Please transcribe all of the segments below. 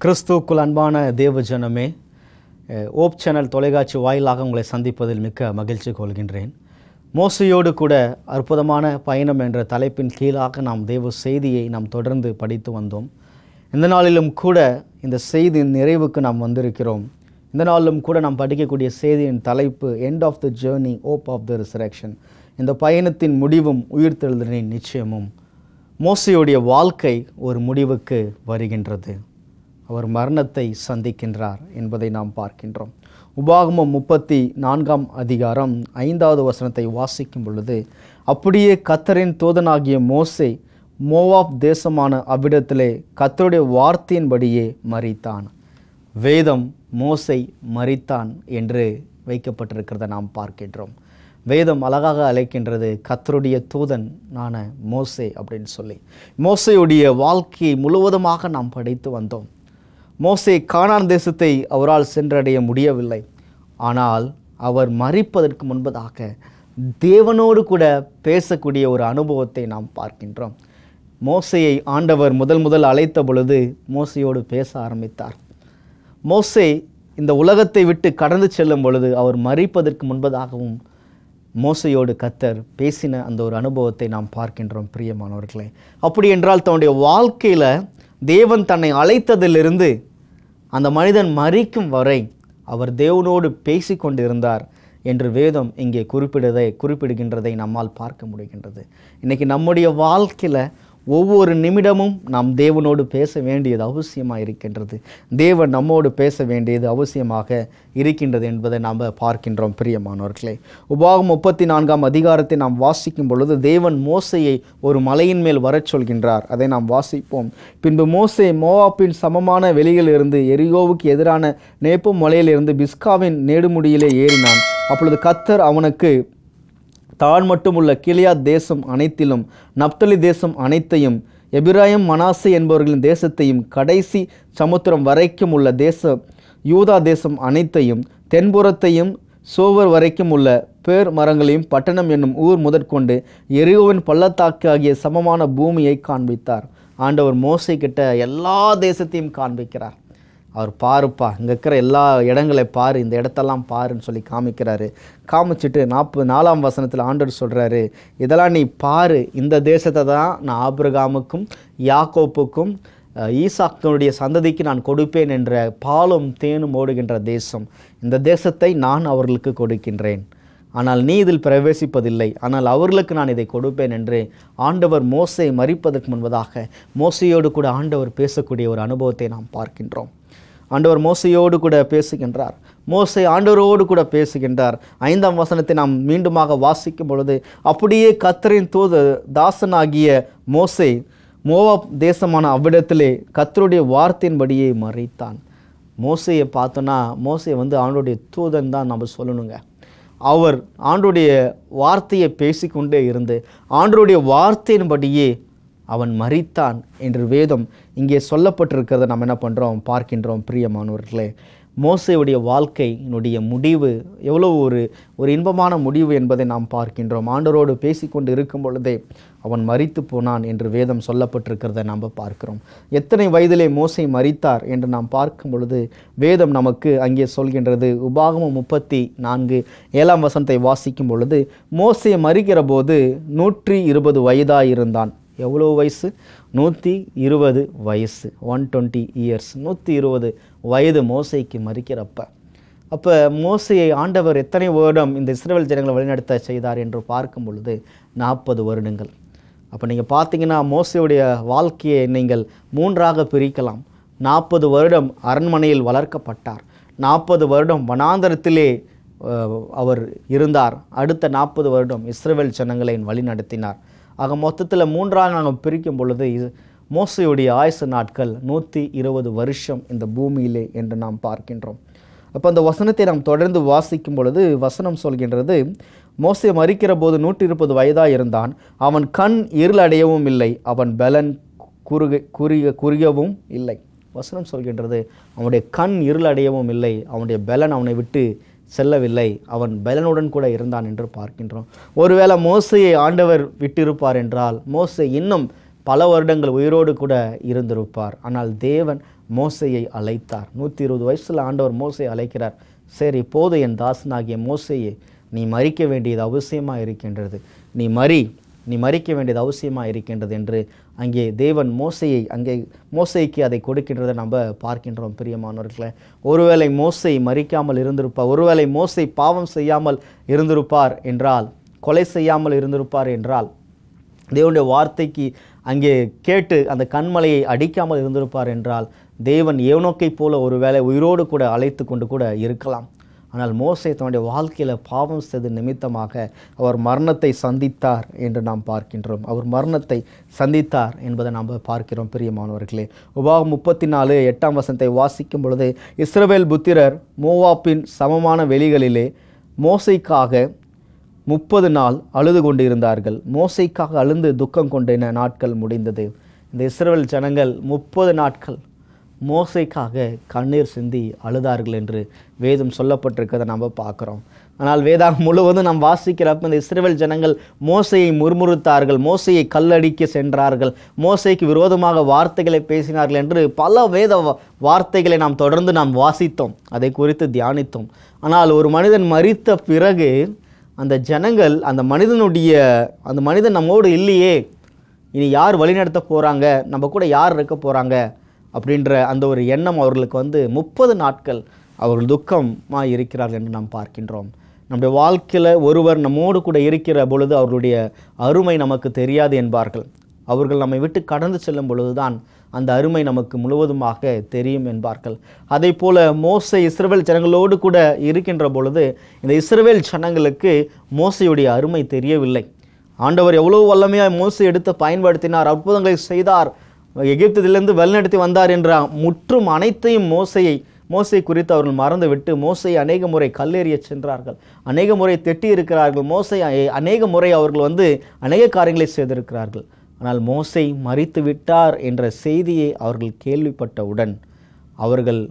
கிறிஸ்துவுக்குள் அன்பான தேவ ஜனமே, ஓப் சேனல் தொலைக்காட்சி வாயிலாக உங்களை சந்திப்பதில் மிக்க மகிழ்ச்சி கொள்கின்றேன். மோசையோடு கூட அற்புதமான பயணம் என்ற தலைப்பின் கீழாக நாம் தேவ செய்தியை நாம் தொடர்ந்து படித்து வந்தோம். இந்த நாளிலும் கூட இந்த செய்தியின் நிறைவுக்கு நாம் வந்திருக்கிறோம். இந்த நாளிலும் கூட நாம் படிக்கக்கூடிய செய்தியின் தலைப்பு end of the journey, hope of the resurrection. இந்த பயணத்தின் முடிவும் உயிர்த்தெழுதலின் நிச்சயமும். மோசையுடைய வாழ்க்கை ஒரு முடிவுக்கு வருகின்றது. அவர் மரணத்தை சந்திக்கின்றார் என்பதை நாம் பார்க்கின்றோம். உபாகமம் 34ஆம் அதிகாரம் 5வது வசனத்தை வாசிக்கும் பொழுது, அப்படியே கர்த்தரின் தூதனாகிய மோசே மோவாப் தேசமான அவ்விடத்திலே கர்த்தருடைய வார்த்தையின்படியே மரித்தான். வேதம் மோசே மரித்தான் என்று வைக்கப்பட்டிருக்கிறத நாம் பார்க்கின்றோம். வேதம் அழகாக அழைக்கின்றது கர்த்தருடைய தூதன் நான மோசே அப்படின்னு சொல்லி. மோசையுடைய வாழ்க்கையை முழுவதுமாக நாம் படித்து வந்தோம். மோசே கானான் தேசத்தை அவரால் சென்றடைய முடியவில்லை. ஆனால் அவர் மரிப்பதற்கு முன்பதாக தேவனோடு கூட பேசக்கூடிய ஒரு அனுபவத்தை நாம் பார்க்கின்றோம். மோசையை ஆண்டவர் முதல் அழைத்த பொழுது மோசையோடு பேச ஆரம்பித்தார். மோசே இந்த உலகத்தை விட்டு கடந்து செல்லும் பொழுது அவர் மரிப்பதற்கு முன்பதாகவும் மோசையோடு கர்த்தர் பேசின அந்த ஒரு அனுபவத்தை நாம் பார்க்கின்றோம். பிரியமானவர்களே, அப்படி என்றால் தன்னுடைய வாழ்க்கையில் தேவன் தன்னை அழைத்ததிலிருந்து அந்த மனிதன் மரிக்கும் வரை அவர் தேவனோடு பேசி கொண்டிருந்தார் என்று வேதம் இங்கே குறிப்பிடுகின்றதை நம்மால் பார்க்க முடிகின்றது. இன்றைக்கி நம்முடைய வாழ்க்கையில் ஒவ்வொரு நிமிடமும் நாம் தேவனோடு பேச வேண்டியது அவசியமாக இருக்கின்றது. தேவன் நம்மோடு பேச வேண்டியது அவசியமாக இருக்கின்றது என்பதை நாம் பார்க்கின்றோம். பிரியமானவர்களே, உபாகமம் 34ஆம் அதிகாரத்தை நாம் வாசிக்கும் பொழுது தேவன் மோசையை ஒரு மலையின் மேல் வரச் சொல்கின்றார். அதை நாம் வாசிப்போம். பின்பு மோசே மோவாப்பின் சமமான வெளியிலிருந்து எரிகோவுக்கு எதிரான நேப்பு மலையிலிருந்து பிஸ்காவின் நேடுமுடியிலே ஏறினான். அப்பொழுது கர்த்தர் அவனுக்கு தான் மட்டுமுள்ள கிலியாத் தேசம் அனைத்திலும், நப்தலி தேசம் அனைத்தையும், எபிராயிம் மனாசே என்பவர்களின் தேசத்தையும், கடைசி சமுத்திரம் வரைக்கும் உள்ள யூதா தேசம் அனைத்தையும், தென்புறத்தையும், சோவர் வரைக்கும் உள்ள பேர் மரங்களையும், பட்டணம் என்னும் ஊர் முதற்கொண்டு எரிகோவின் பள்ளத்தாக்கு ஆகிய சமமான பூமியை காண்பித்தார். ஆண்டவர் மோசே கிட்ட எல்லா தேசத்தையும் காண்பிக்கிறார். அவர் பாருப்பா, இங்கே இருக்கிற எல்லா இடங்களை பாரு, இந்த இடத்தெல்லாம் பாருன்னு சொல்லி காமிக்கிறாரு. காமிச்சிட்டு 44ஆம் வசனத்தில் ஆண்டவர் சொல்கிறாரு, இதெல்லாம் நீ பாரு, இந்த தேசத்தை தான் நான் ஆபிரகாமுக்கும் யாக்கோப்புக்கும் ஈசாக்கினுடைய சந்ததிக்கு நான் கொடுப்பேன் என்ற பாலும் தேனும் ஓடுகின்ற தேசம். இந்த தேசத்தை நான் அவர்களுக்கு கொடுக்கின்றேன், ஆனால் நீ இதில் பிரவேசிப்பதில்லை, ஆனால் அவர்களுக்கு நான் இதை கொடுப்பேன் என்று ஆண்டவர் மோசே மரிப்பதற்கு முன்பதாக மோசையோடு கூட ஆண்டவர் பேசக்கூடிய ஒரு அனுபவத்தை நாம் பார்க்கின்றோம். ஆண்டவர் மோசையோடு கூட பேசுகின்றார். மோசே ஆண்டவரோடு கூட பேசுகின்றார். 5ஆம் வசனத்தை நாம் மீண்டுமாக வாசிக்கும் பொழுது, அப்படியே கர்த்தரின் தாசனாகிய மோசே மோவாப் தேசமான அவ்விடத்திலே கர்த்தருடைய வார்த்தையின்படியே மரித்தான். மோசையை பார்த்தோன்னா மோசே ஆண்டோடைய தூதன் தான் நம்ம சொல்லணுங்க. அவர் ஆண்டோடைய வார்த்தையை பேசிக்கொண்டே இருந்து ஆண்டோடைய வார்த்தையின்படியே அவன் மரித்தான் என்று வேதம் இங்கே சொல்லப்பட்டிருக்கிறத நம்ம என்ன பண்ணுறோம், பார்க்கின்றோம். பிரியமானவர்களே, மோசையுடைய வாழ்க்கையினுடைய முடிவு எவ்வளோ ஒரு இன்பமான முடிவு என்பதை நாம் பார்க்கின்றோம். ஆண்டவரோடு பேசிக்கொண்டு இருக்கும் பொழுதே அவன் மரித்து போனான் என்று வேதம் சொல்லப்பட்டிருக்கிறத நாம் பார்க்கிறோம். எத்தனை வயதிலே மோசை மரித்தார் என்று நாம் பார்க்கும் பொழுது வேதம் நமக்கு அங்கே சொல்கின்றது. உபாகமம் 34:7ஆம் வசனத்தை வாசிக்கும் பொழுது, மோசே மரிக்கிற போது 120 வயதாயிருந்தான். எவ்வளோ வயசு? 120 வயசு, 120 இயர்ஸ், 120 வயது மோசைக்கு மரிக்கிறப்ப. அப்போ மோசையை ஆண்டவர் எத்தனை வருடம் இந்த இஸ்ரவேல் ஜனங்களை வழிநடத்த செய்தார் என்று பார்க்கும் பொழுது 40 வருடங்கள். அப்போ நீங்கள் பார்த்தீங்கன்னா மோசையுடைய வாழ்க்கையை நீங்கள் 3ஆக பிரிக்கலாம். 40 வருடம் அரண்மனையில் வளர்க்கப்பட்டார், 40 வருடம் வனாந்தரத்திலே அவர் இருந்தார், அடுத்த 40 வருடம் இஸ்ரவேல் ஜனங்களை வழி நடத்தினார். ஆக மொத்தத்தில் 3ஆக நாங்கள் பிரிக்கும் பொழுது மோசையுடைய ஆயுசு நாட்கள் 120 வருஷம் இந்த பூமியிலே என்று நாம் பார்க்கின்றோம். அப்போ அந்த வசனத்தை நாம் தொடர்ந்து வாசிக்கும் பொழுது வசனம் சொல்கின்றது, மோசே மரிக்கிற போது 120 வயதாக இருந்தான். அவன் கண் இருளடையவும் இல்லை, அவன் பலன் குறுகவும் இல்லை. வசனம் சொல்கின்றது, அவனுடைய கண் இருளடையவும் இல்லை, அவனுடைய பலன் அவனை விட்டு செல்லவில்லை, அவன் பலனுடன் கூட இருந்தான் என்று பார்க்கின்றோம். ஒருவேளை மோசையை ஆண்டவர் விட்டிருப்பார் என்றால் மோசே இன்னும் பல வருடங்கள் உயிரோடு கூட இருந்திருப்பார். ஆனால் தேவன் மோசேயை அழைத்தார். 120 வயசில் ஆண்டவர் மோசேயை அழைக்கிறார். சரி, இப்போது என் தாசனாகிய மோசேயை நீ மரிக்க வேண்டியது அவசியமாக இருக்கின்றது, நீ மரிக்க வேண்டியது அவசியமாக இருக்கின்றது என்று அங்கே தேவன் மோசேக்கு அதை கொடுக்கின்றதை நம்ம பார்க்கின்றோம். பிரியமானவர்களே, ஒருவேளை மோசே மரிக்காமல் இருந்திருப்பார், ஒருவேளை மோசே பாவம் செய்யாமல் இருந்திருப்பார் என்றால், கொலை செய்யாமல் இருந்திருப்பார் என்றால், தேவனுடைய வார்த்தைக்கு அங்கே கேட்டு அந்த கண்மலையை அடிக்காமல் இருந்திருப்பார் என்றால், தேவன் ஏனோக்கை போல ஒருவேளை உயிரோடு கூட அழைத்து கொண்டு கூட இருக்கலாம். ஆனால் மோசே தன்னுடைய வாழ்க்கையில் பாவம் செய்த நிமித்தமாக அவர் மரணத்தை சந்தித்தார் என்று நாம் பார்க்கின்றோம். அவர் மரணத்தை சந்தித்தார் என்பதை நாம் பார்க்கிறோம். பிரியமானவர்களே, உபாகமம் 34:8 வாசிக்கும் பொழுது, இஸ்ரவேல் புத்திரர் மோவாப்பின் சமமான வெளிகளிலே மோசேக்காக 30 நாள் அழுது கொண்டிருந்தார்கள். மோசேக்காக அழுந்து துக்கம் கொண்ட நாட்கள் முடிந்தது. இந்த இஸ்ரவேல் ஜனங்கள் 30 நாட்கள் மோசேக்காக கண்ணீர் சிந்தி அழுதார்கள் என்று வேதம் சொல்லப்பட்டிருக்கிறத நம்ம பார்க்குறோம். ஆனால் வேதாகம் முழுவதும் நாம் வாசிக்கிறப்ப இந்த இஸ்ரவேல் ஜனங்கள் மோசேயை முறுமுறுத்தார்கள், மோசேயை கல்லடிக்க சென்றார்கள், மோசேக்கு விரோதமாக வார்த்தைகளை பேசினார்கள் என்று பல வேத வார்த்தைகளை நாம் தொடர்ந்து வாசித்தோம், அதை குறித்து தியானித்தோம். ஆனால் ஒரு மனிதன் மரித்த பிறகு அந்த ஜனங்கள் அந்த மனிதன் நம்மோடு இல்லையே, இனி யார் வழிநடத்த போகிறாங்க, நம்ம கூட யார் இருக்க போகிறாங்க அப்படின்ற அந்த ஒரு எண்ணம் அவர்களுக்கு 30 நாட்கள் அவர்கள் துக்கமாக இருக்கிறார்கள் என்று நாம் பார்க்கின்றோம். நம்முடைய வாழ்க்கையில் ஒருவர் நம்மோடு கூட இருக்கிற பொழுது அவர்களுடைய அருமை நமக்கு தெரியாது என்பார்கள். அவர்கள் நம்மை விட்டு கடந்து செல்லும் பொழுதுதான் அந்த அருமை நமக்கு முழுவதுமாக தெரியும் என்பார்கள். அதே போல மோசே இஸ்ரவேல் ஜனங்களோடு கூட இருக்கின்ற பொழுது இந்த இஸ்ரவேல் ஜனங்களுக்கு மோசேயுடைய அருமை தெரியவில்லை. ஆண்டவர் எவ்வளவு வல்லமையாக மோசே எடுத்து பயன்படுத்தினார், அற்புதங்களை செய்தார், எகிப்திலிருந்து வழிநடத்தி வந்தார் என்ற முற்றும் அனைத்தையும் மோசே குறித்து அவர்கள் மறந்துவிட்டு மோசையை அநேக முறை கல்லெறிய சென்றார்கள், அநேக முறை திட்டி இருக்கிறார்கள், மோசை அநேக முறை அவர்கள் அநேக காரியங்களை செய்திருக்கிறார்கள். ஆனால் மோசே மரித்து விட்டார் என்ற செய்தியை அவர்கள் கேள்விப்பட்டவுடன் அவர்கள்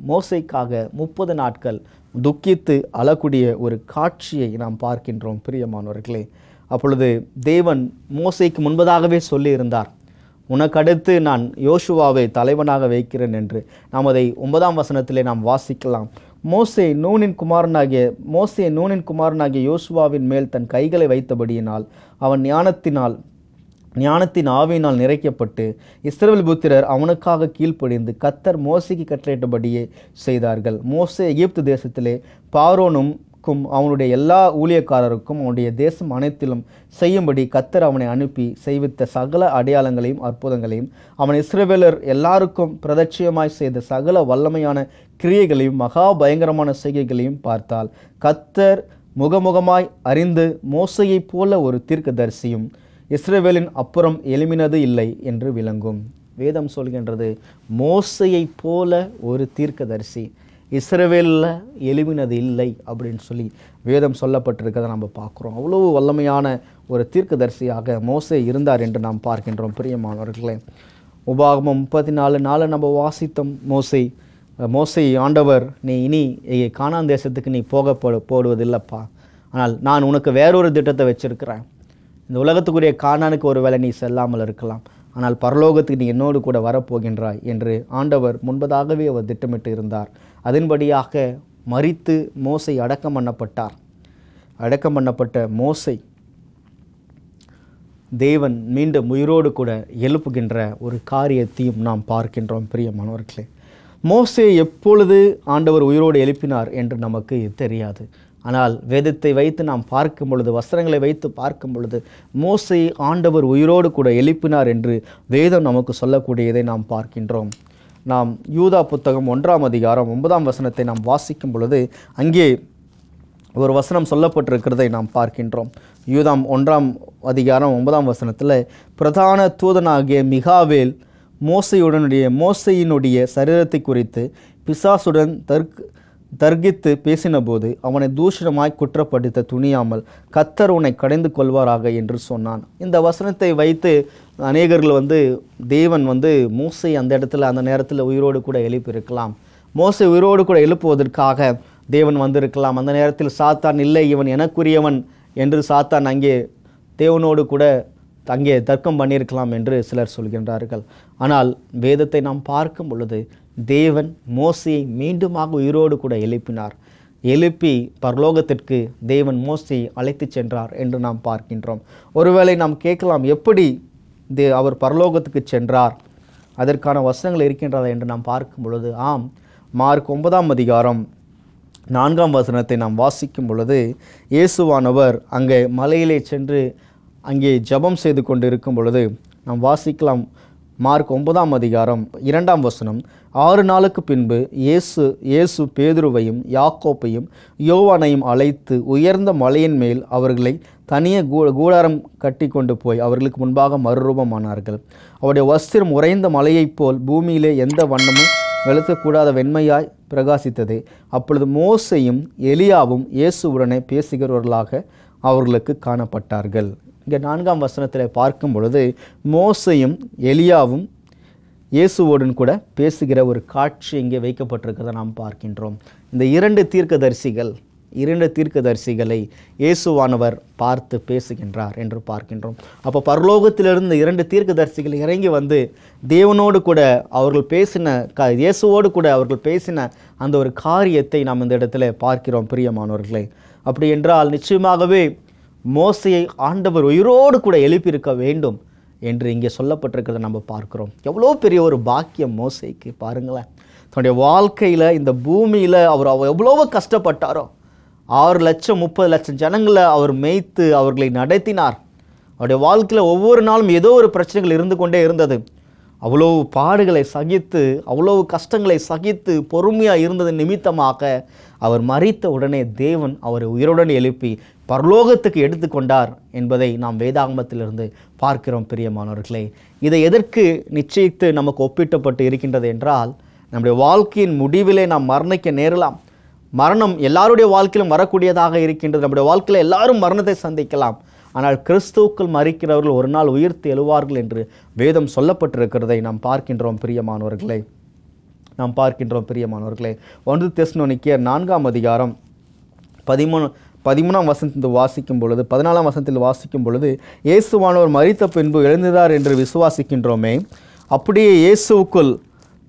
மோசேக்காக 30 நாட்கள் துக்கித்து அழக்கூடிய ஒரு காட்சியை நாம் பார்க்கின்றோம். பிரியமானவர்களே, அப்பொழுது தேவன் மோசேக்கு முன்பதாகவே சொல்லியிருந்தார், உனக்கடுத்து நான் யோசுவாவை தலைவனாக வைக்கிறேன் என்று. நாம் அதை 9ஆம் வசனத்திலே நாம் வாசிக்கலாம். மோசே நூனின் குமாரனாகிய யோசுவாவின் மேல் தன் கைகளை வைத்தபடியினால் அவன் ஞானத்தின் ஆவியினால் நிறைக்கப்பட்டு இஸ்ரவேல் புத்திரர் அவனுக்காக கீழ்ப்படிந்து கர்த்தர் மோசேக்கு கட்டளையிட்டபடியே செய்தார்கள். மோசே எகிப்து தேசத்திலே பார்வோனுக்கும் அவனுடைய எல்லா ஊழியக்காரருக்கும் அவனுடைய தேசம் அனைத்திலும் செய்யும்படி கர்த்தர் அவனை அனுப்பி செய்வித்த சகல அடையாளங்களையும் அற்புதங்களையும் அவன் இஸ்ரவேலர் எல்லாருக்கும் பிரதட்சியமாய் செய்த சகல வல்லமையான கிரியைகளையும் மகா பயங்கரமான செய்கைகளையும் பார்த்தால் கர்த்தர் முகமுகமாய் அறிந்து மோசேயைப் போல ஒரு தீர்க்கதரிசியும் இஸ்ரவேலின் அப்புறம் எழும்பினது இல்லை என்று விளங்கும். வேதம் சொல்கின்றது, மோசேயைப் போல ஒரு தீர்க்கதரிசி இஸ்ரவேலில் எழும்பினது இல்லை அப்படின்னு சொல்லி வேதம் சொல்லப்பட்டிருக்கிறத நம்ம பார்க்குறோம். அவ்வளவு வல்லமையான ஒரு தீர்க்கதரிசியாக மோசே இருந்தார் என்று நாம் பார்க்கின்றோம். பிரியமானவர்களே, உபாகமம் 34:4 நம்ம வாசித்தோம். மோசே ஆண்டவர், நீ இனி கானான் தேசத்துக்கு நீ போடுவதில்லைப்பா, ஆனால் நான் உனக்கு வேறொரு திட்டத்தை வச்சிருக்கிறேன். இந்த உலகத்துக்குரிய கானானுக்கு ஒரு வேளை நீ செல்லாமல் இருக்கலாம், ஆனால் பரலோகத்துக்கு நீ என்னோடு கூட வரப்போகின்றாய் என்று ஆண்டவர் முன்பதாகவே அவர் திட்டமிட்டு இருந்தார். அதன்படியாக மரித்து மோசே அடக்கம் பண்ணப்பட்டார். அடக்கம் பண்ணப்பட்ட மோசே தேவன் மீண்டும் உயிரோடு கூட எழுப்புகின்ற ஒரு காரியத்தையும் நாம் பார்க்கின்றோம். பிரியமானவர்களே, மோசே எப்பொழுது ஆண்டவர் உயிரோடு எழுப்பினார் என்று நமக்கு தெரியாது. ஆனால் வேதத்தை வைத்து நாம் பார்க்கும் பொழுது, வஸ்திரங்களை வைத்து பார்க்கும் பொழுது மோசே ஆண்டவர் உயிரோடு கூட எழுப்பினார் என்று வேதம் நமக்கு சொல்லக்கூடியதை நாம் பார்க்கின்றோம். நாம் யூதா புத்தகம் 1ஆம் அதிகாரம் 9ஆம் வசனத்தை நாம் வாசிக்கும் பொழுது அங்கே ஒரு வசனம் சொல்லப்பட்டிருக்கிறதை நாம் பார்க்கின்றோம். யூதாம் 1ஆம் அதிகாரம் 9ஆம் வசனத்தில், பிரதான தூதனாகிய மிகாவேல் மோசையினுடைய சரீரத்தை குறித்து பிசாசுடன் தர்கித்து பேசினபோது அவனை தூஷணமாய் குற்றப்படுத்த துணியாமல் கர்த்தர் உன்னை கடைந்து கொள்வாராக என்று சொன்னான். இந்த வசனத்தை வைத்து அநேகர்கள் தேவன் மோசை அந்த இடத்துல அந்த நேரத்தில் உயிரோடு கூட எழுப்பியிருக்கலாம். மோசை உயிரோடு கூட எழுப்புவதற்காக தேவன் வந்திருக்கலாம். அந்த நேரத்தில் சாத்தான், இல்லை இவன் எனக்குரியவன் என்று சாத்தான் அங்கே தேவனோடு கூட அங்கே தர்க்கம் பண்ணியிருக்கலாம் என்று சிலர் சொல்கின்றார்கள். ஆனால் வேதத்தை நாம் பார்க்கும் பொழுது தேவன் மோசேயை மீண்டுமாக உயிரோடு கூட எழுப்பினார். எழுப்பி பரலோகத்திற்கு தேவன் மோசேயை அழைத்து சென்றார் என்று நாம் பார்க்கின்றோம். ஒருவேளை நாம் கேட்கலாம், எப்படி அவர் பரலோகத்துக்கு சென்றார்? அதற்கான வசனங்கள் இருக்கின்றதா என்று நாம் பார்க்கும் பொழுது, ஆம், மார்க் 9ஆம் அதிகாரம் 4ஆம் வசனத்தை நாம் வாசிக்கும் பொழுது, இயேசுவானவர் அங்கே மலையிலே சென்று அங்கே ஜெபம் செய்து கொண்டு இருக்கும் பொழுது நாம் வாசிக்கலாம். மார்க் 9ஆம் அதிகாரம் 2ஆம் வசனம், 6 நாளுக்கு பின்பு இயேசு பேதுருவையும் யாக்கோப்பையும் யோவானையும் அழைத்து உயர்ந்த மலையின் மேல் அவர்களை தனியே கூடாரம் கட்டி கொண்டு போய் அவர்களுக்கு முன்பாக மறுரூபமானார்கள். அவருடைய வஸ்திரம் உறைந்த மலையைப் போல் பூமியிலே எந்த வண்ணமும் வெளுக்கக்கூடாத வெண்மையாய் பிரகாசித்தது. அப்பொழுது மோசேயும் எலியாவும் இயேசுவுடனே பேசுகிறவர்களாக அவர்களுக்கு காணப்பட்டார்கள். இங்கே 4ஆம் வசனத்தில் பார்க்கும் பொழுது மோசேயும் எலியாவும் இயேசுவோடன் கூட பேசுகிற ஒரு காட்சி இங்கே வைக்கப்பட்டிருக்கிறத நாம் பார்க்கின்றோம். இந்த இரண்டு தீர்க்கதரிசிகளை இயேசுவானவர் பார்த்து பேசுகின்றார் என்று பார்க்கின்றோம். அப்போ பரலோகத்திலிருந்து 2 தீர்க்கதரிசிகள் இறங்கி வந்து தேவனோடு கூட அவர்கள் பேசின இயேசுவோடு கூட அவர்கள் பேசின அந்த ஒரு காரியத்தை நாம் இந்த இடத்துல பார்க்கிறோம் பிரியமானவர்களே. அப்படி என்றால் நிச்சயமாகவே மோசேயை ஆண்டவர் உயிரோடு கூட எழுப்பியிருக்க வேண்டும் என்று இங்கே சொல்லப்பட்டிருக்கிறத நம்ம பார்க்கிறோம். எவ்வளோ பெரிய ஒரு பாக்கியம் மோசேக்கு பாருங்களேன். தன்னுடைய வாழ்க்கையில் இந்த பூமியில் அவர் எவ்வளவோ கஷ்டப்பட்டாரோ. 6 லட்சம் 30 லட்சம் ஜனங்களை அவர் மேய்த்து அவர்களை நடத்தினார். அவருடைய வாழ்க்கையில் ஒவ்வொரு நாளும் ஏதோ ஒரு பிரச்சனைகள் இருந்து கொண்டே இருந்தது. அவ்வளவு பாடுகளை சகித்து அவ்வளவு கஷ்டங்களை சகித்து பொறுமையாக இருந்தது நிமித்தமாக அவர் மரித்த உடனே தேவன் அவரை உயிருடன் எழுப்பி பரலோகத்துக்கு எடுத்துக்கொண்டார் என்பதை நாம் வேதாகமத்திலிருந்து பார்க்கிறோம் பிரியமானவர்களே. இதை எதற்கு நிச்சயித்து நமக்கு ஒப்பிட்டப்பட்டு இருக்கின்றது என்றால், நம்முடைய வாழ்க்கையின் முடிவிலே நாம் மரணிக்க நேரலாம். மரணம் எல்லாருடைய வாழ்க்கையிலும் வரக்கூடியதாக இருக்கின்றது. நம்முடைய வாழ்க்கையில் எல்லாரும் மரணத்தை சந்திக்கலாம். ஆனால் கிறிஸ்துவுக்குள் மரிக்கிறவர்கள் ஒரு நாள் உயிர்த்து எழுவார்கள் என்று வேதம் சொல்லப்பட்டிருக்கிறதை நாம் பார்க்கின்றோம் பிரியமானவர்களே. 1 தெசலோனிக்கேயர் 4ஆம் அதிகாரம் 13ஆம் வசனத்தில் வாசிக்கும் பொழுது 14ஆம் வசனத்தில் வாசிக்கும் பொழுது, இயேசுவானவர் மரித்த பின்பு எழுந்தார் என்று விசுவாசிக்கின்றோமே, அப்படியே இயேசுவுக்குள்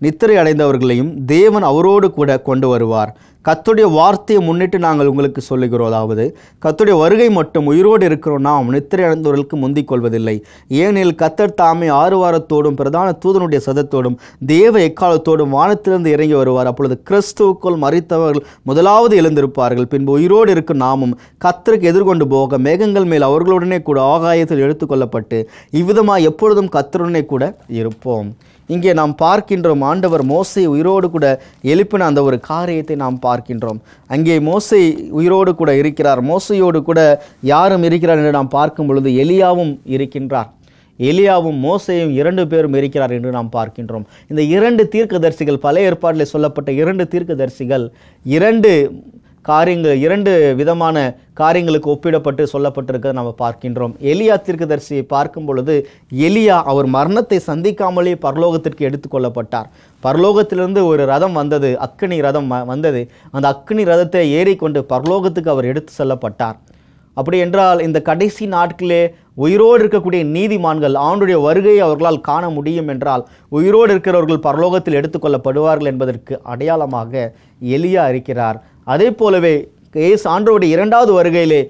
நித்திரை அடைந்தவர்களையும் தேவன் அவரோடு கூட கொண்டு வருவார். கர்த்தருடைய வார்த்தையை முன்னிட்டு நாங்கள் உங்களுக்கு சொல்லுகிறோம், அதாவது கர்த்தருடைய வருகை மட்டும் உயிரோடு இருக்கிறோம் நாம் நித்திரை அடைந்தவர்களுக்கு முந்திக் கொள்வதில்லை. ஏனெனில் கர்த்தர் தாமே 6 வாரத்தோடும் பிரதான தூதனுடைய சதத்தோடும் தேவ எக்காலத்தோடும் வானத்திலிருந்து இறங்கி வருவார். அப்பொழுது கிறிஸ்துவுக்குள் மரித்தவர்கள் முதலாவது எழுந்திருப்பார்கள். பின்பு உயிரோடு இருக்கும் நாமும் கர்த்தருக்கு எதிர்கொண்டு போக மேகங்கள் மேல் அவர்களுடனே கூட ஆகாயத்தில் எடுத்துக்கொள்ளப்பட்டு இவ்விதமாக எப்பொழுதும் கர்த்தருடனே கூட இருப்போம். இங்கே நாம் பார்க்கின்றோம், ஆண்டவர் மோசேயை உயிரோடு கூட எழுப்பின அந்த ஒரு காரியத்தை நாம் பார்க்கின்றோம். அங்கே மோசே உயிரோடு கூட இருக்கிறார். மோசையோடு கூட யாரும் இருக்கிறார் என்று நாம் பார்க்கும் பொழுது எலியாவும் இருக்கின்றார். எலியாவும் மோசேயும் 2 பேரும் இருக்கிறார் என்று நாம் பார்க்கின்றோம். இந்த 2 தீர்க்கதரிசிகள், பழைய ஏற்பாட்டில் சொல்லப்பட்ட 2 தீர்க்கதரிசிகள் 2 விதமான காரியங்களுக்கு ஒப்பிடப்பட்டு சொல்லப்பட்டிருக்கிறத நம்ம பார்க்கின்றோம். எலியா தீர்க்கதரிசியை பார்க்கும் பொழுது எலியா அவர் மரணத்தை சந்திக்காமலே பரலோகத்திற்கு எடுத்துக்கொள்ளப்பட்டார். பரலோகத்திலிருந்து ஒரு ரதம் வந்தது, அக்கினி ரதம் வந்தது. அந்த அக்கினி ரதத்தை ஏறிக்கொண்டு பரலோகத்துக்கு அவர் எடுத்து செல்லப்பட்டார். அப்படி என்றால் இந்த கடைசி நாட்களே உயிரோடு இருக்கக்கூடிய நீதிமான்கள் ஆண்டுடைய வருகையை அவர்களால் காண முடியும் என்றால் உயிரோடு இருக்கிறவர்கள் பரலோகத்தில் எடுத்துக்கொள்ளப்படுவார்கள் என்பதற்கு அடையாளமாக எலியா இருக்கிறார். அதே போலவே ஆண்டவருடைய 2வது வருகையிலே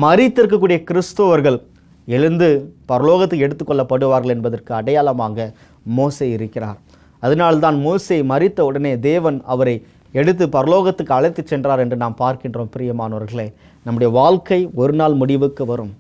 மரித்திருக்கக்கூடிய கிறிஸ்தவர்கள் எழுந்து பரலோகத்துக்கு எடுத்துக்கொள்ளப்படுவார்கள் என்பதற்கு அடையாளமாக மோசே இருக்கிறார். அதனால்தான் மோசே மரித்த உடனே தேவன் அவரை எடுத்து பரலோகத்துக்கு அழைத்து சென்றார் என்று நாம் பார்க்கின்றோம். பிரியமானவர்களே, நம்முடைய வாழ்க்கை ஒரு நாள் முடிவுக்கு வரும்.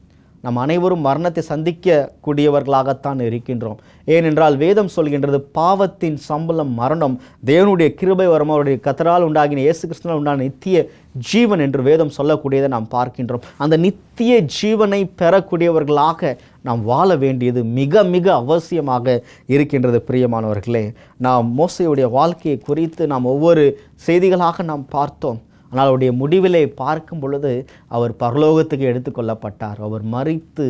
நம் அனைவரும் மரணத்தை சந்திக்கக்கூடியவர்களாகத்தான் இருக்கின்றோம். ஏனென்றால் வேதம் சொல்கின்றது, பாவத்தின் சம்பளம் மரணம், தேவனுடைய கிருபை வரம் அவருடைய கர்த்தரால் உண்டாகின இயேசு கிறிஸ்துவினால் உண்டான நித்திய ஜீவன் என்று வேதம் சொல்லக்கூடியதை நாம் பார்க்கின்றோம். அந்த நித்திய ஜீவனை பெறக்கூடியவர்களாக நாம் வாழ வேண்டியது மிக மிக அவசியமாக இருக்கின்றது. பிரியமானவர்களே, நாம் மோசேயுடைய வாழ்க்கையை குறித்து நாம் ஒவ்வொரு செய்திகளாக நாம் பார்த்தோம். ஆனால் அவருடைய முடிவிலே பார்க்கும் பொழுது அவர் பரலோகத்துக்கு எடுத்துக்கொள்ளப்பட்டார். அவர் மரித்து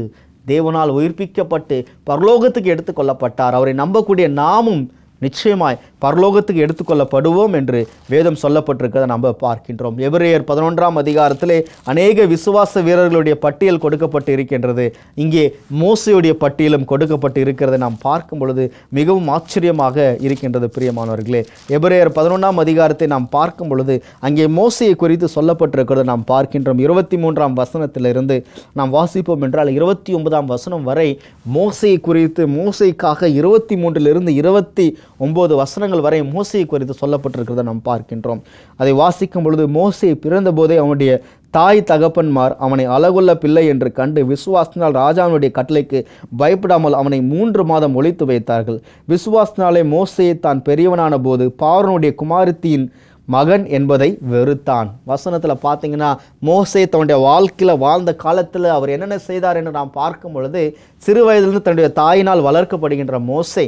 தேவனால் உயிர்ப்பிக்கப்பட்டு பரலோகத்துக்கு எடுத்துக்கொள்ளப்பட்டார். அவரை நம்பக்கூடிய நாமும் நிச்சயமாய் பரலோகத்துக்கு எடுத்துக்கொள்ளப்படுவோம் என்று வேதம் சொல்லப்பட்டிருக்கிறதை நாம் பார்க்கின்றோம். எபிரேயர் 11ஆம் அதிகாரத்திலே அநேக விசுவாச வீரர்களுடைய பட்டியல் கொடுக்கப்பட்டு இருக்கின்றது. இங்கே மோசேயுடைய பட்டியலும் கொடுக்கப்பட்டு இருக்கிறதை நாம் பார்க்கும் பொழுது மிகவும் ஆச்சரியமாக இருக்கின்றது. பிரியமானவர்களே, எபிரேயர் 11ஆம் அதிகாரத்தை நாம் பார்க்கும் பொழுது அங்கே மோசேயை குறித்து சொல்லப்பட்டிருக்கிறதை நாம் பார்க்கின்றோம். 23ஆம் வசனத்திலிருந்து நாம் வாசிப்போம் என்றால் 29ஆம் வசனம் வரை மோசேயை குறித்து, மோசேக்காக 23லிருந்து 29 வசனங்கள் வரை மோசேயை குறித்து சொல்லப்பட்டிருக்கிறதை நாம் பார்க்கின்றோம். அதை வாசிக்கும் பொழுது மோசே பிறந்த போதே அவனுடைய தாய் தகப்பன்மார் அவனை அழகுள்ள பிள்ளை என்று கண்டு விசுவாசத்தினால் ராஜாவினுடைய கட்டளைக்கு பயப்படாமல் அவனை 3 மாதம் ஒளித்து வைத்தார்கள். விசுவாசத்தினாலே மோசே தான் பெரியவனான போது பார்வோனுடைய குமாரத்தியின் மகன் என்பதை வெறுத்தான். வசனத்தில் பார்த்தீங்கன்னா மோசே தன்னுடைய வாழ்க்கையில் வாழ்ந்த காலத்தில் அவர் என்னென்ன செய்தார் என்று நாம் பார்க்கும் பொழுது, சிறு வயதிலிருந்து தன்னுடைய தாயினால் வளர்க்கப்படுகின்ற மோசே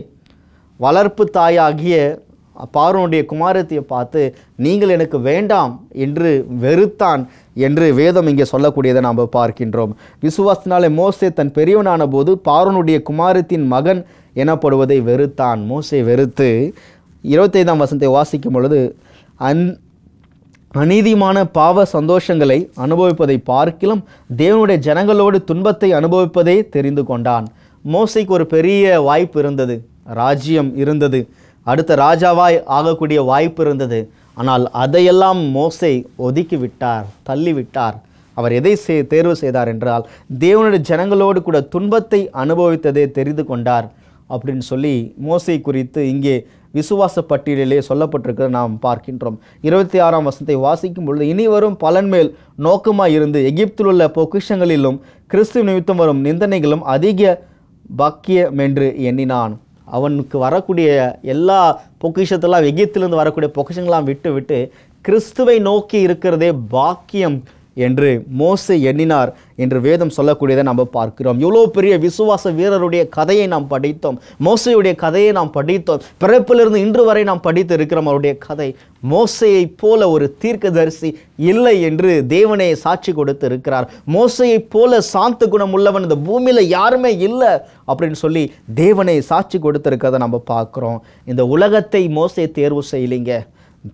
வளர்ப்பு தாயாகிய பார்வோனுடைய குமாரத்தியை பார்த்து நீங்கள் எனக்கு வேண்டாம் என்று வெறுத்தான் என்று வேதம் இங்கே சொல்லக்கூடியதை நாம் பார்க்கின்றோம். விசுவாசத்தினாலே மோசே தன் பெரியவனான போது பார்வோனுடைய குமாரத்தின் மகன் எனப்படுவதை வெறுத்தான். மோசே வெறுத்து 25ஆம் வசனத்தை வாசிக்கும் பொழுது, அநீதிமான பாவ சந்தோஷங்களை அனுபவிப்பதை பார்க்கிலும் தேவனுடைய ஜனங்களோடு துன்பத்தை அனுபவிப்பதே தெரிந்து கொண்டான். மோசேக்கு ஒரு பெரிய வாய்ப்பு இருந்தது, ராஜ்யம் இருந்தது, அடுத்த ராஜாவாய் ஆகக்கூடிய வாய்ப்பு இருந்தது. ஆனால் அதையெல்லாம் மோசே ஒதுக்கி விட்டார், தள்ளிவிட்டார். அவர் எதை தேர்வு செய்தார் என்றால் தேவனுடைய ஜனங்களோடு கூட துன்பத்தை அனுபவித்ததே தெரிந்து கொண்டார் அப்படின்னு சொல்லி மோசே குறித்து இங்கே விசுவாச பட்டியலிலே சொல்லப்பட்டிருக்கிறத நாம் பார்க்கின்றோம். 26ஆம் வசனத்தை வாசிக்கும் பொழுது, இனி வரும் பலன் மேல் நோக்கமாக இருந்து எகிப்தில் உள்ள பொக்கிஷங்களிலும் கிறிஸ்துவ நிமித்தம் வரும் நிந்தனைகளும் அதிக பாக்கியம் என்று எண்ணினான். அவனுக்கு வரக்கூடிய எல்லா பொக்கிஷத்தெல்லாம், எகிப்திலிருந்து வரக்கூடிய பொக்கிஷங்களாம் விட்டு விட்டு கிறிஸ்துவை நோக்கி இருக்கிறதே பாக்கியம் என்று மோசே எண்ணினார் என்று வேதம் சொல்லக்கூடியதை நாம் பார்க்கிறோம். இவ்வளோ பெரிய விசுவாச வீரருடைய கதையை நாம் படித்தோம், மோசேயுடைய கதையை நாம் படித்தோம். பிறப்பிலிருந்து இன்று வரை நாம் படித்து இருக்கிறோம் அவருடைய கதை. மோசேயை போல ஒரு தீர்க்கதரிசி இல்லை என்று தேவனே சாட்சி கொடுத்து இருக்கிறார். மோசேயை போல சாந்த குணம் உள்ளவன் இந்த பூமியில் யாருமே இல்லை அப்படின்னு சொல்லி தேவனை சாட்சி கொடுத்திருக்கிறத நம்ம பார்க்குறோம். இந்த உலகத்தை மோசே தேர்வு செய்யலைங்க,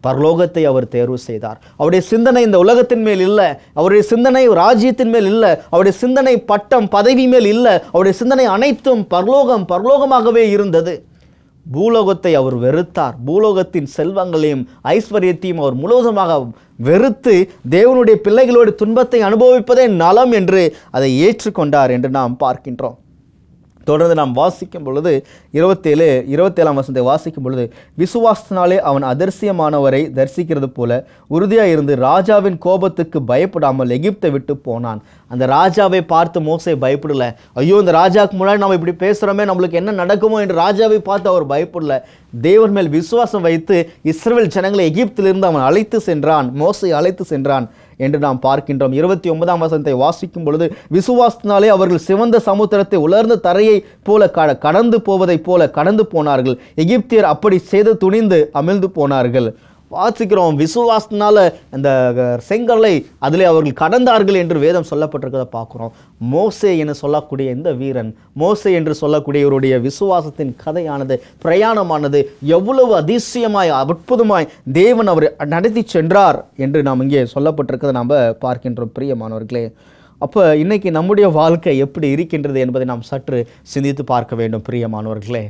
பரலோகத்தை அவர் தேர்வு செய்தார். அவருடைய சிந்தனை இந்த உலகத்தின் மேல் இல்லை, அவருடைய சிந்தனை ராஜ்யத்தின் மேல் இல்லை, அவருடைய சிந்தனை பட்டம் பதவி மேல் இல்லை, அவருடைய சிந்தனை அனைத்தும் பரலோகமாகவே இருந்தது. பூலோகத்தை அவர் வெறுத்தார். பூலோகத்தின் செல்வங்களையும் ஐஸ்வர்யத்தையும் அவர் முழுவதுமாக வெறுத்து தேவனுடைய பிள்ளைகளோடு துன்பத்தை அனுபவிப்பதே நலம் என்று அதை ஏற்றுக்கொண்டார் என்று நாம் பார்க்கின்றோம். தொடர்ந்து நாம் வாசிக்கும் பொழுது 27ஆம் வசனத்தை வாசிக்கும் பொழுது, விசுவாசத்தினாலே அவன் அதர்சியமானவரை தரிசிக்கிறது போல உறுதியாக இருந்து ராஜாவின் கோபத்துக்கு பயப்படாமல் எகிப்தை விட்டு போனான். அந்த ராஜாவை பார்த்து மோசே பயப்படல. ஐயோ, இந்த ராஜாவுக்கு முன்னாடி நம்ம இப்படி பேசுகிறோமே, நம்மளுக்கு என்ன நடக்குமோ என்று ராஜாவை பார்த்து அவர் பயப்படல. தேவன் மேல் விசுவாசம் வைத்து இஸ்ரவேல் ஜனங்களை எகிப்திலிருந்து அவன் அழைத்து சென்றான், மோசே அழைத்து சென்றான் என்று நாம் பார்க்கின்றோம். 29ஆம் வசனத்தை வாசிக்கும் பொழுது, விசுவாசத்தினாலே அவர்கள் சிவந்த சமுத்திரத்தை உலர்ந்த தரையை போல கடந்து போவதைப் போல கடந்து போனார்கள். எகிப்தியர் அப்படி செய்து துணிந்து அமிழ்ந்து போனார்கள். வாசிக்கிறோம், விசுவாசத்தினால அந்த செங்கல்லை அதிலே அவர்கள் கடந்தார்கள் என்று வேதம் சொல்லப்பட்டிருக்கிறத பார்க்குறோம். மோசே என்று சொல்லக்கூடிய இந்த வீரன், மோசே என்று சொல்லக்கூடிய இவருடைய விசுவாசத்தின் கதையானது, பிரயாணமானது எவ்வளவு அதிசயமாய் அற்புதமாய் தேவன் அவர் நடத்தி சென்றார் என்று நாம் இங்கே சொல்லப்பட்டிருக்கிறத நாம் பார்க்கின்றோம். பிரியமானவர்களே, அப்போ இன்றைக்கி நம்முடைய வாழ்க்கை எப்படி இருக்கின்றது என்பதை நாம் சற்று சிந்தித்து பார்க்க வேண்டும். பிரியமானவர்களே,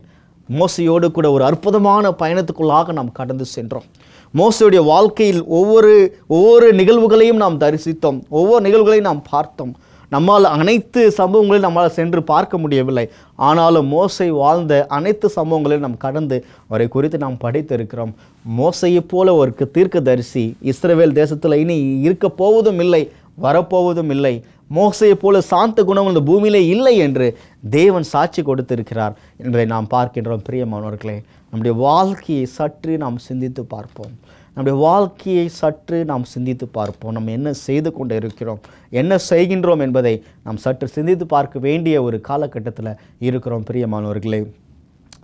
மோசையோடு கூட ஒரு அற்புதமான பயணத்துக்குள்ளாக நாம் கடந்து சென்றோம். மோசையுடைய வாழ்க்கையில் ஒவ்வொரு நிகழ்வுகளையும் நாம் தரிசித்தோம், ஒவ்வொரு நிகழ்வுகளையும் நாம் பார்த்தோம். நம்மால் அனைத்து சம்பவங்களையும் நம்மால் சென்று பார்க்க முடியவில்லை. ஆனாலும் மோசை வாழ்ந்த அனைத்து சம்பவங்களையும் நாம் கடந்து அவரை குறித்து நாம் படித்திருக்கிறோம். மோசையை போல ஒரு தீர்க்கதரிசி இஸ்ரவேல் தேசத்தில் இனி இருக்க போவதும் இல்லை, வரப்போவதும் இல்லை. மோசையை போல சாந்த குணம் இந்த பூமியிலே இல்லை என்று தேவன் சாட்சி கொடுத்திருக்கிறார் என்பதை நாம் பார்க்கின்றோம். பிரியமானவர்களே, நம்முடைய வாழ்க்கையை சற்று நாம் சிந்தித்து பார்ப்போம். நம்முடைய வாழ்க்கையை சற்று நாம் சிந்தித்து பார்ப்போம். நம்ம என்ன செய்து கொண்டு இருக்கிறோம், என்ன செய்கின்றோம் என்பதை நாம் சற்று சிந்தித்து பார்க்க வேண்டிய ஒரு காலகட்டத்தில் இருக்கிறோம். பிரியமானவர்களே,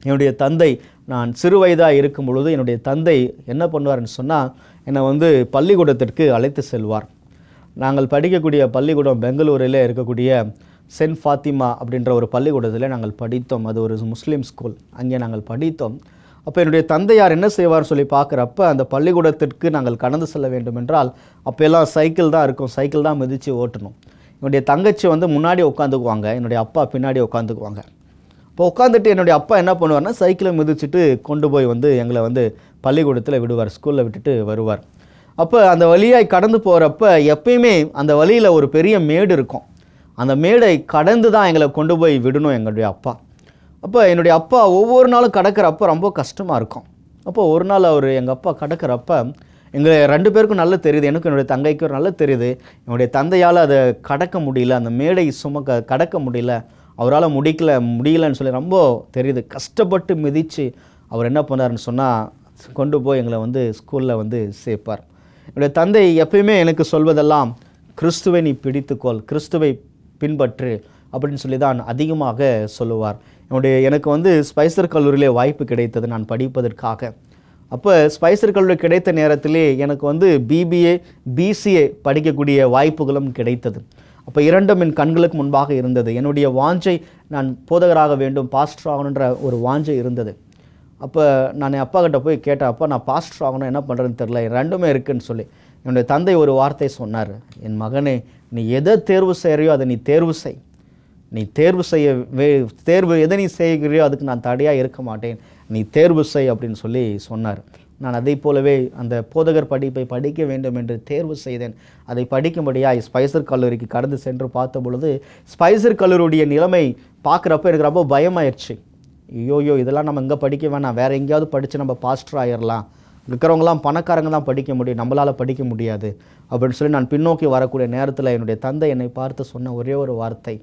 என்னுடைய தந்தை, நான் சிறு வயதாக இருக்கும் பொழுது என்னுடைய தந்தை என்ன பண்ணுவார்னு சொன்னால், என்னை பள்ளிக்கூடத்திற்கு அழைத்து செல்வார். நாங்கள் படிக்கக்கூடிய பள்ளிக்கூடம் பெங்களூரில் இருக்கக்கூடிய சென்ட் ஃபாத்திமா அப்படின்ற ஒரு பள்ளிக்கூடத்தில் நாங்கள் படித்தோம். அது ஒரு முஸ்லீம் ஸ்கூல். அங்கே நாங்கள் படித்தோம். அப்போ என்னுடைய தந்தையார் என்ன செய்வார்னு சொல்லி பார்க்குறப்ப அந்த பள்ளிக்கூடத்திற்கு நாங்கள் கடந்து செல்ல வேண்டும் என்றால் அப்போ எல்லாம் சைக்கிள் தான் இருக்கும், சைக்கிள் தான் மிதித்து ஓட்டணும். என்னுடைய தங்கச்சி வந்து முன்னாடி உட்காந்துக்குவாங்க, என்னுடைய அப்பா பின்னாடி உட்காந்துக்குவாங்க. இப்போ உட்காந்துட்டு என்னுடைய அப்பா என்ன பண்ணுவார்னா சைக்கிளை மிதிச்சுட்டு கொண்டு போய் வந்து எங்களை வந்து பள்ளிக்கூடத்தில் விடுவார், ஸ்கூலில் விட்டுட்டு வருவார். அப்போ அந்த வழியாய் கடந்து போகிறப்ப எப்பயுமே அந்த வழியில் ஒரு பெரிய மேடு இருக்கும், அந்த மேடை கடந்து தான் எங்களை கொண்டு போய் விடணும் எங்களுடைய அப்பா. அப்போ என்னுடைய அப்பா ஒவ்வொரு நாளும் கடக்கிறப்ப ரொம்ப கஷ்டமாக இருக்கும். அப்போ ஒரு நாள் எங்கள் அப்பா கடக்கிறப்ப எங்கள் 2 பேருக்கும் நல்லா தெரியுது, எனக்கு என்னுடைய தங்கைக்கும் நல்லா தெரியுது, என்னுடைய தந்தையால் அதை கடக்க முடியல, அந்த மேடை கடக்க முடியல, அவரால் முடியலன்னு சொல்லி ரொம்ப தெரியுது. கஷ்டப்பட்டு மிதித்து அவர் என்ன பண்ணாருன்னு சொன்னால் கொண்டு போய் எங்களை வந்து ஸ்கூலில் வந்து சேர்ப்பார். என்னுடைய தந்தை எப்பயுமே எனக்கு சொல்வதெல்லாம் கிறிஸ்துவை நீ பிடித்துக்கொள், கிறிஸ்துவை பின்பற்று அப்படின்னு சொல்லி தான் அதிகமாக சொல்லுவார். எனக்கு வந்து ஸ்பைசர் கல்லூரியிலே வாய்ப்பு கிடைத்தது நான் படிப்பதற்காக. அப்போ ஸ்பைசர் கல்லூரி கிடைத்த நேரத்திலே எனக்கு வந்து பிபிஏ பிசிஏ படிக்கக்கூடிய வாய்ப்புகளும் கிடைத்தது. அப்போ இரண்டும் என் கண்களுக்கு முன்பாக இருந்தது. என்னுடைய வாஞ்சை நான் போதகராக வேண்டும், பாஸ்டர் ஆகணுன்ற ஒரு வாஞ்சை இருந்தது. அப்போ நான் என் அப்பா கிட்ட போய் கேட்டேன், அப்பா நான் பாஸ்டர் ஆகணும், என்ன பண்ணுறதுன்னு தெரில, ரெண்டுமே இருக்குதுன்னு சொல்லி. என்னுடைய தந்தை ஒரு வார்த்தை சொன்னார், என் மகனே நீ எதை தேர்வு செய்கிறியோ அதை நீ தேர்வு செய், நீ தேர்வு எதை நீ செய்கிறியோ அதுக்கு நான் தடையாக இருக்க மாட்டேன், நீ தேர்வு செய் அப்படின்னு சொல்லி சொன்னார். நான் அதை போலவே அந்த போதகர் படிப்பை படிக்க வேண்டும் என்று தேர்வு செய்தேன். அதை படிக்கும்படியாக ஸ்பைசர் கல்லூரிக்கு கடந்து சென்று பார்த்த பொழுது ஸ்பைசர் கல்லூரியுடைய நிலைமை பார்க்குறப்ப எனக்கு ரொம்ப பயமாயிடுச்சு. ஐயோயோ இதெல்லாம் நம்ம இங்கே படிக்க வேணாம், வேறு எங்கேயாவது படித்து நம்ம பாஸ்டர் ஆகிடலாம், இருக்கிறவங்களாம் பணக்காரங்க தான் படிக்க முடியும், நம்மளால் படிக்க முடியாது அப்படின்னு சொல்லி நான் பின்னோக்கி வரக்கூடிய நேரத்தில் என்னுடைய தந்தை என்னை பார்த்து சொன்ன ஒரே ஒரு வார்த்தை,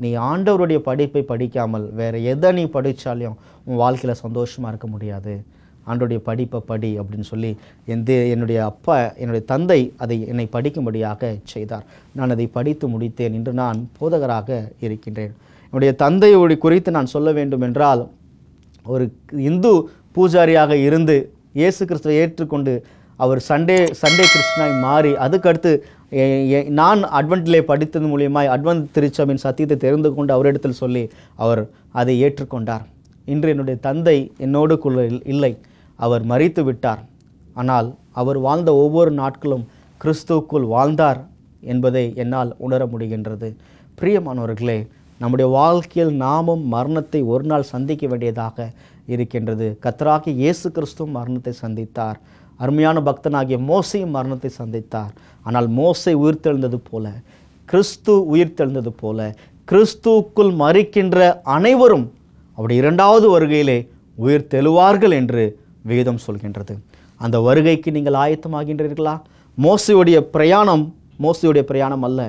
நீ ஆண்டவருடைய படிப்பை படிக்காமல் வேறு எதை நீ படித்தாலையும் உன் வாழ்க்கையில் சந்தோஷமாக இருக்க முடியாது, ஆண்டவருடைய படிப்பை படி அப்படின்னு சொல்லி என்னுடைய தந்தை அதை என்னை படிக்கும்படியாக செய்தார். நான் அதை படித்து முடித்தேன். இன்று நான் போதகராக இருக்கின்றேன். என்னுடைய தந்தையோடு குறித்து நான் சொல்ல வேண்டும் என்றால், ஒரு இந்து பூஜாரியாக இருந்து இயேசு கிறிஸ்துவை ஏற்றுக்கொண்டு அவர் சண்டே கிறிஸ்டியனாய் மாறி அதுக்கடுத்து நான் அட்வென்ட்டிலே படித்தது மூலியமாய் அட்வென்ட் திருச்சபையின் சத்தியத்தை தெரிந்து கொண்டு அவரிடத்தில் சொல்லி அவர் அதை ஏற்றுக்கொண்டார். இன்று என்னுடைய தந்தை என்னோடு இல்லை, அவர் மரித்து விட்டார். ஆனால் அவர் வாழ்ந்த ஒவ்வொரு நாட்களும் கிறிஸ்துவுக்குள் வாழ்ந்தார் என்பதை என்னால் உணர முடிகின்றது. பிரியமானவர்களே, நம்முடைய வாழ்க்கையில் நாமும் மரணத்தை ஒரு நாள் சந்திக்க வேண்டியதாக இருக்கின்றது. கர்த்தராகிய இயேசு கிறிஸ்துவும் மரணத்தை சந்தித்தார். அருமையான பக்தனாகிய மோசையும் மரணத்தை சந்தித்தார். ஆனால் மோசை உயிர்த்தெழுந்தது போல, கிறிஸ்து உயிர்த்தெழுந்தது போல, கிறிஸ்துவுக்குள் மரிக்கின்ற அனைவரும் அவருடைய 2வது வருகையிலே உயிர்த்தெழுவார்கள் என்று வேதம் சொல்கின்றது. அந்த வருகைக்கு நீங்கள் ஆயத்தமாகின்றீர்களா? மோசையுடைய பிரயாணம் அல்ல,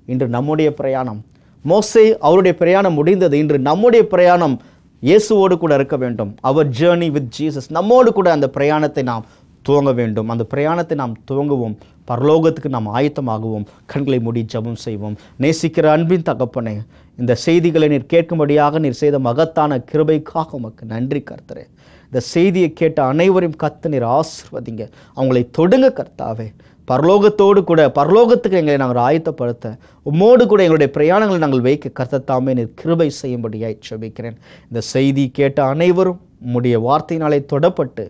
இன்று நம்முடைய பிரயாணம். மோசே அவருடைய பிரயாணம் முடிந்தது, இன்று நம்முடைய பிரயாணம் இயேசுவோடு கூட இருக்க வேண்டும். அவர் ஜேர்னி வித் ஜீசஸ், நம்மோடு கூட அந்த பிரயாணத்தை நாம் துவங்க வேண்டும். அந்த பிரயாணத்தை நாம் துவங்குவோம், பரலோகத்துக்கு நாம் ஆயத்தமாகுவோம். கண்களை மூடி ஜெபம் செய்வோம். நேசிக்கிற அன்பின் தகப்பனே, இந்த செய்திகளை நீர் கேட்கும்படியாக நீர் செய்த மகத்தான கிருபைக்காக உமக்கு நன்றி கர்த்தரே. இந்த செய்தியை கேட்ட அனைவரையும் கர்த்தர் நீர் ஆசீர்வதிங்க, அவங்களை தொடுங்க கர்த்தாவே. பரலோகத்துக்கு எங்களை நாங்கள் ஆயத்தப்படுத்த உம்மோடு கூட எங்களுடைய பிரயாணங்களை நாங்கள் வைக்க கர்த்தர் தாமே நீர் கிருபை செய்யும்படியாய் ஜெபிக்கிறேன். இந்த செய்தி கேட்ட அனைவரும் உம்முடைய வார்த்தையினாலே தொடப்பட்டு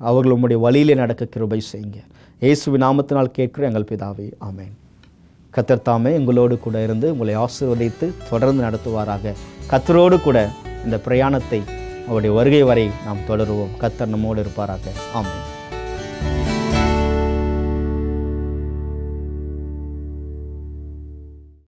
அவர்கள் உம்முடைய வழியிலே நடக்க கிருபை செய்யுங்க. இயேசுவின் நாமத்தினால் கேட்கிற எங்கள் பிதாவே, ஆமென். கர்த்தர் தாமே எங்களோடு கூட இருந்து உங்களை ஆசீர்வதித்து தொடர்ந்து நடத்துவாராக. கர்த்தரோடு கூட இந்த பிரயாணத்தை அவருடைய வருகை வரை நாம் தொடருவோம். கர்த்தர் நம்மோடு இருப்பாராக. ஆமென்.